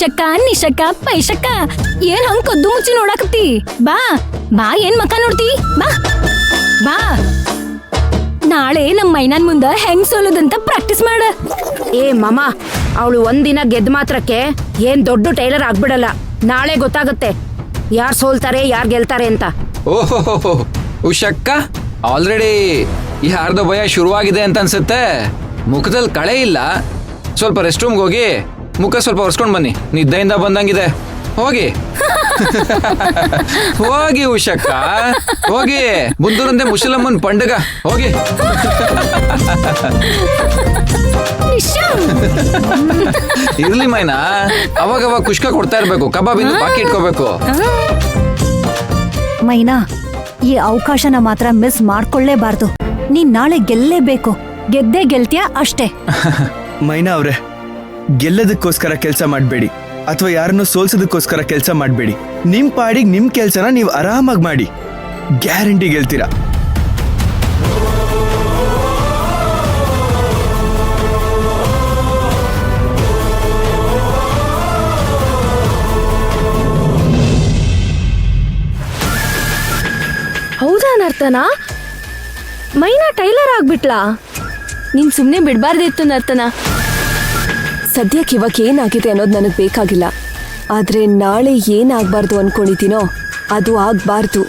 ಐಶಕ್ಕ ನಿಶಕ್ಕ ಪೈಶಕ್ಕ ಏನ್ ಹಂಗ್ ಕದ್ದು ಮುಚ್ಚಿ ನೋಡಾಕತ್ತಿ? ಬಾ ಬಾ, ಏನ್ ಮಕ್ಕ ನೋಡ್ತಿ? ಬಾ ಬಾ, ನಾಳೆ ನಮ್ ಮೈನಾನ್ ಮುಂದ ಹೆಂಗ್ ಸೋಲೋದಂತ ಪ್ರಾಕ್ಟೀಸ್ ಮಾಡ. ಏ ಮಾಮ, ಅವಳು ಒಂದಿನ ಗೆದ್ದ ಮಾತ್ರಕ್ಕೆ ಏನ್ ದೊಡ್ಡ ಟೈಲರ್ ಆಗ್ಬಿಡಲ್ಲ. ನಾಳೆ ಗೊತ್ತಾಗುತ್ತೆ ಯಾರ್ ಸೋಲ್ತಾರೆ ಯಾರ್ ಗೆಲ್ತಾರೆ ಅಂತ. ಓಹೋ ಉಷಕ್ಕ, ಆಲ್ರೆಡಿ ಯಾರ್ದೋ ಭಯ ಶುರುವಾಗಿದೆ ಅಂತ ಅನ್ಸುತ್ತೆ. ಮುಖದಲ್ಲಿ ಕಳೆ ಇಲ್ಲ, ಸ್ವಲ್ಪ ರೆಸ್ಟ್ ರೂಮ್ಗೆ ಹೋಗಿ ಮುಖ ಸ್ವಲ್ಪ ಒರೆಸ್ಕೊಂಡ್ ಬನ್ನಿ. ನಿದ್ದೆಯಿಂದ ಬಂದಂಗಿದೆ, ಹೋಗಿ ಹೋಗಿ ಉಷಕ್ಕ, ಹೋಗಿ. ಬುದ್ಧರಂತೆ ಮುಸಲಮ್ಮನ್ ಪಂಡಗ, ಹೋಗಿ. ಇರ್ಲಿ ಮೈನಾ, ಅವಾಗ ಕುಷ್ಕ ಕೊಡ್ತಾ ಇರ್ಬೇಕು, ಕಬಾಬಿಂದ ಬಾಕಿ ಇಟ್ಕೋಬೇಕು. ಮೈನಾ, ಈ ಅವಕಾಶನ ಮಾತ್ರ ಮಿಸ್ ಮಾಡ್ಕೊಳ್ಳೇಬಾರ್ದು. ನೀನ್ ನಾಳೆ ಗೆಲ್ಲೇಬೇಕು. ಗೆದ್ದೇ ಗೆಲ್ತ್ಯಾ ಅಷ್ಟೇ. ಮೈನಾ ಅವ್ರೆ, ಗೆಲ್ಲದಕ್ಕೋಸ್ಕರ ಕೆಲಸ ಮಾಡಬೇಡಿ ಅಥವಾ ಯಾರನ್ನು ಸೋಲ್ಸೋದಕ್ಕೋಸ್ಕರ ಕೆಲಸ ಮಾಡಬೇಡಿ. ನಿಮ್ ಪಾಡಿಗೆ ನಿಮ್ ಕೆಲಸನ ನೀವು ಆರಾಮಾಗಿ ಮಾಡಿ, ಗ್ಯಾರಂಟಿ ಗೆಲ್ತೀರಾ. ಹೌದಾ ನರ್ತನ? ಮೈನಾ ಟೈಲರ್ ಆಗ್ಬಿಟ್ಲಾ? ನೀನ್ ಸುಮ್ನೆ ಬಿಡ್ಬಾರ್ದಿತ್ತು ನರ್ತನ. ಸದ್ಯಕ್ಕೆ ಇವಾಗ ಏನಾಗಿದೆ ಅನ್ನೋದು ನನಗೆ ಬೇಕಾಗಿಲ್ಲ, ಆದ್ರೆ ನಾಳೆ ಏನಾಗ್ಬಾರ್ದು ಅನ್ಕೊಂಡಿದ್ದೀನೋ ಅದು ಆಗ್ಬಾರ್ದು.